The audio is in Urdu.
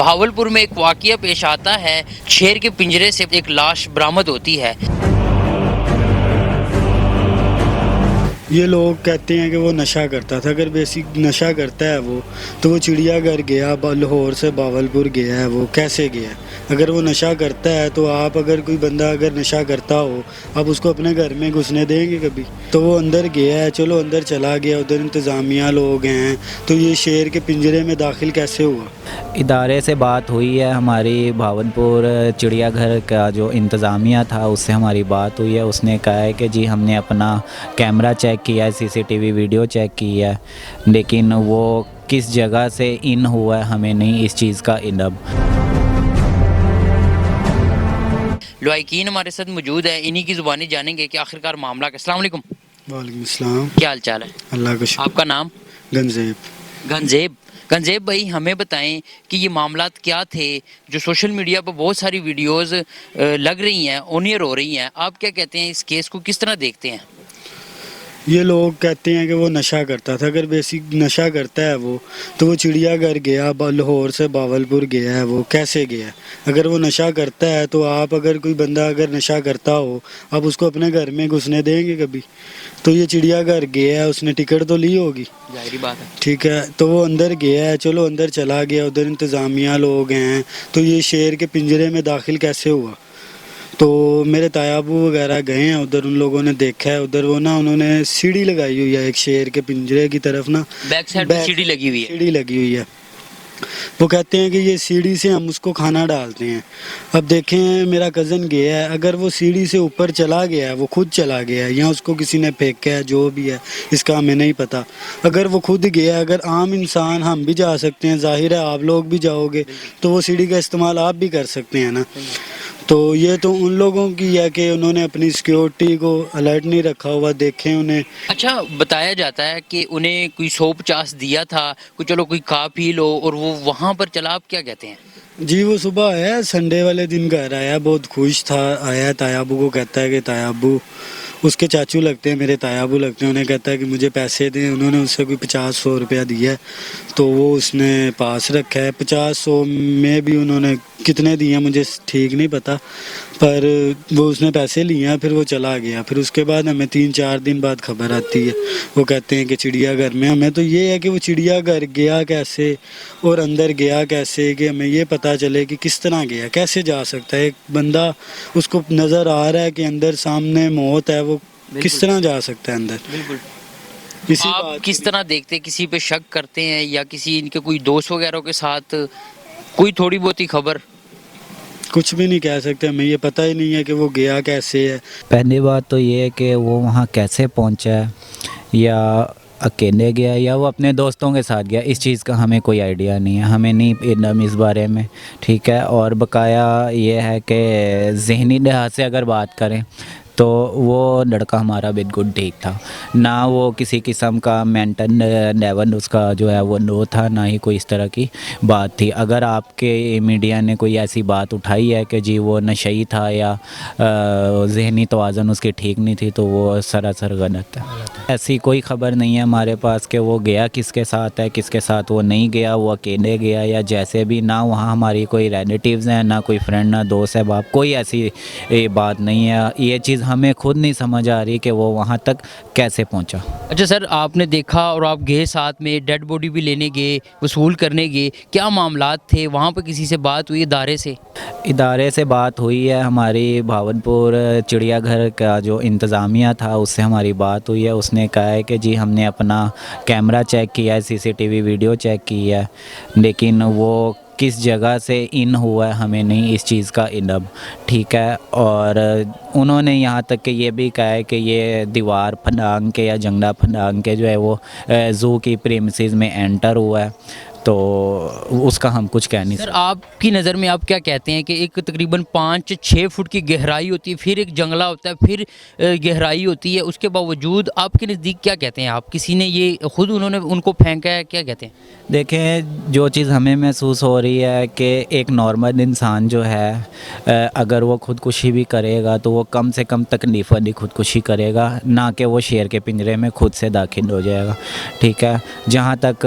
بہاولپور میں ایک واقعہ پیش آتا ہے، شیر کے پنجرے سے ایک لاش برآمد ہوتی ہے۔ یہ لوگ کہتے ہیں کہ وہ نشہ کرتا تھا، اگر بیسک نشہ کرتا ہے وہ تو وہ چڑیا گھر گیا، لاہور سے بہاولپور گیا ہے، وہ کیسے گیا؟ اگر وہ نشہ کرتا ہے تو آپ اگر کوئی بندہ اگر نشہ کرتا ہو، آپ اس کو اپنے گھر میں گھسنے دیں گے کبھی؟ تو وہ اندر گیا ہے، چلو اندر چلا گیا، ادھر انتظامیہ لوگ ہیں، تو یہ شیر کے پنجرے میں داخل کیسے ہوا؟ ادارے سے بات ہوئی ہے ہماری، بہاولپور چڑیا گھر کا جو انتظامیہ تھا اس سے ہماری بات ہوئی ہے۔ اس نے کہا ہے کہ جی ہم نے اپنا کیمرہ چیک کیا ہے، C C T V video check کی ہے، لیکن وہ کس جگہ سے ان ہوا ہے ہمیں نہیں اس چیز کا علم۔ لوائقین ہمارے ساتھ موجود ہے، انہی کی زبانی جانیں گے کہ آخرکار معاملہ کا۔ السلام علیکم۔ وعلیکم السلام۔ کیا حال چال ہے؟ اللہ کا شکر۔ آپ کا نام؟ گنزیب۔ گنزیب بھائی، ہمیں بتائیں کہ یہ معاملات کیا تھے جو سوشل میڈیا پر بہت ساری ویڈیوز لگ رہی ہیں، اونیئر ہو رہی ہیں، آپ کیا کہتے ہیں، اس کیس کو کس طرح دیکھتے ہیں؟ یہ لوگ کہتے ہیں کہ وہ نشہ کرتا تھا، اگر بیسک نشہ کرتا ہے وہ تو وہ چڑیا گھر گیا، لاہور سے بہاولپور گیا ہے، وہ کیسے گیا؟ اگر وہ نشہ کرتا ہے تو آپ اگر کوئی بندہ اگر نشہ کرتا ہو، آپ اس کو اپنے گھر میں گھسنے دیں گے کبھی؟ تو یہ چڑیا گھر گیا ہے، اس نے ٹکٹ تو لی ہوگی، ظاہری بات ہے۔ ٹھیک ہے، تو وہ اندر گیا ہے، چلو اندر چلا گیا، ادھر انتظامیہ لوگ ہیں، تو یہ شیر کے پنجرے میں داخل کیسے ہوا؟ تو میرے تایا ابو وغیرہ گئے ہیں ادھر، ان لوگوں نے دیکھا ہے ادھر، وہ نا انہوں نے سیڑھی لگائی ہوئی ہے ایک شیر کے پنجرے کی طرف نا، بیک سائڈ پہ سیڑھی لگی ہوئی ہے۔ سیڑھی لگی ہوئی ہے، وہ کہتے ہیں کہ یہ سیڑھی سے ہم اس کو کھانا ڈالتے ہیں۔ اب دیکھیں میرا کزن گیا ہے، اگر وہ سیڑھی سے اوپر چلا گیا ہے، وہ خود چلا گیا ہے یا اس کو کسی نے پھینکا ہے، جو بھی ہے اس کا ہمیں نہیں پتا، اگر وہ خود گیا ہے، اگر عام انسان ہم بھی جا سکتے ہیں، ظاہر ہے آپ لوگ بھی جاؤ گے تو وہ سیڑھی کا استعمال آپ بھی کر سکتے ہیں نا۔ تو یہ تو ان لوگوں کی ہے کہ انہوں نے اپنی سیکیورٹی کو الرٹ نہیں رکھا ہوا، دیکھیں انہیں۔ اچھا، بتایا جاتا ہے کہ انہیں کوئی 150 دیا تھا، کوئی چلو کوئی کھا پی لو، اور وہ وہاں پر چلا، آپ کیا کہتے ہیں؟ جی وہ صبح آیا، سنڈے والے دن گھر آیا، بہت خوش تھا، آیا تایا ابو کو کہتا ہے کہ تایا ابو، اس کے چاچو لگتے ہیں، میرے تایا ابو لگتے ہیں، انہیں کہتا ہے کہ مجھے پیسے دیں، انہوں نے اسے کوئی 50-100 روپیہ دیا ہے، تو وہ اس نے پاس رکھا ہے۔ 50-100 میں بھی انہوں نے کتنے دیے ہیں مجھے ٹھیک نہیں پتا، پر وہ اس نے پیسے لیے ہیں، پھر وہ چلا گیا۔ پھر اس کے بعد ہمیں 3-4 دن بعد خبر آتی ہے، وہ کہتے ہیں کہ چڑیا گھر میں، ہمیں تو یہ ہے کہ وہ چڑیا گھر گیا کیسے اور اندر گیا کیسے، کہ ہمیں یہ پتہ چلے کہ کس طرح گیا، کیسے جا سکتا ہے ایک بندہ، اس کو نظر آ رہا ہے کہ اندر سامنے موت ہے، وہ کس طرح جا سکتا ہے اندر؟ بالکل۔ اسی آپ بات کس طرح دیکھتے ہیں، کسی پہ شک کرتے ہیں یا کسی ان کے کوئی دوست وغیرہ کے ساتھ کوئی تھوڑی بہت ہی خبر؟ کچھ بھی نہیں کہہ سکتے، ہمیں یہ پتہ ہی نہیں ہے کہ وہ گیا کیسے ہے۔ پہلی بات تو یہ ہے کہ وہ وہاں کیسے پہنچا ہے، یا اکیلے گیا یا وہ اپنے دوستوں کے ساتھ گیا، اس چیز کا ہمیں کوئی آئیڈیا نہیں ہے، ہمیں نہیں علم اس بارے میں، ٹھیک ہے۔ اور بقایا یہ ہے کہ ذہنی لحاظ سے اگر بات کریں تو وہ لڑکا ہمارا بالکل ٹھیک تھا، نہ وہ کسی قسم کا مینٹل لیول اس کا جو ہے وہ لو تھا، نہ ہی کوئی اس طرح کی بات تھی۔ اگر آپ کے میڈیا نے کوئی ایسی بات اٹھائی ہے کہ جی وہ نشئی تھا یا ذہنی توازن اس کی ٹھیک نہیں تھی، تو وہ سراسر غلط ہے۔ ایسی کوئی خبر نہیں ہے ہمارے پاس کہ وہ گیا کس کے ساتھ ہے، کس کے ساتھ وہ نہیں گیا، وہ اکیلے گیا یا جیسے بھی، نہ وہاں ہماری کوئی ریلیٹیوز ہیں، نہ کوئی فرینڈ، نہ دوست ہے باپ، کوئی ایسی بات نہیں ہے۔ یہ چیز ہمیں خود نہیں سمجھ آ رہی کہ وہ وہاں تک کیسے پہنچا۔ اچھا سر، آپ نے دیکھا اور آپ گئے ساتھ میں، ڈیڈ باڈی بھی لینے گئے، وصول کرنے گئے، کیا معاملات تھے وہاں پہ؟ کسی سے بات ہوئی ادارے سے؟ ادارے سے بات ہوئی ہے ہماری، بہاولپور چڑیا گھر کا جو انتظامیہ تھا اس سے ہماری بات ہوئی ہے۔ اس نے کہا ہے کہ جی ہم نے اپنا کیمرہ چیک کیا ہے، C C T V video check کی ہے، لیکن وہ کس جگہ سے ان ہوا ہے ہمیں نہیں اس چیز کا علم، ٹھیک ہے۔ اور انہوں نے یہاں تک کہ یہ بھی کہا ہے کہ یہ دیوار پھلانگ کے یا جنگلہ پھلانگ کے جو ہے وہ زو کی پریمسز میں انٹر ہوا ہے، تو اس کا ہم کچھ کہہ نہیں سر سکتے۔ آپ کی نظر میں آپ کیا کہتے ہیں کہ ایک تقریباً 5-6 فٹ کی گہرائی ہوتی ہے، پھر ایک جنگلہ ہوتا ہے، پھر گہرائی ہوتی ہے، اس کے باوجود آپ کے نزدیک کیا کہتے ہیں آپ؟ کسی نے یہ خود انہوں نے ان کو پھینکا ہے، کیا کہتے ہیں؟ دیکھیں جو چیز ہمیں محسوس ہو رہی ہے کہ ایک نارمل انسان جو ہے اگر وہ خودکشی بھی کرے گا تو وہ کم سے کم تکلیف والی خودکشی کرے گا، نہ کہ وہ شیر کے پنجرے میں خود سے داخل ہو جائے گا، ٹھیک ہے۔ جہاں تک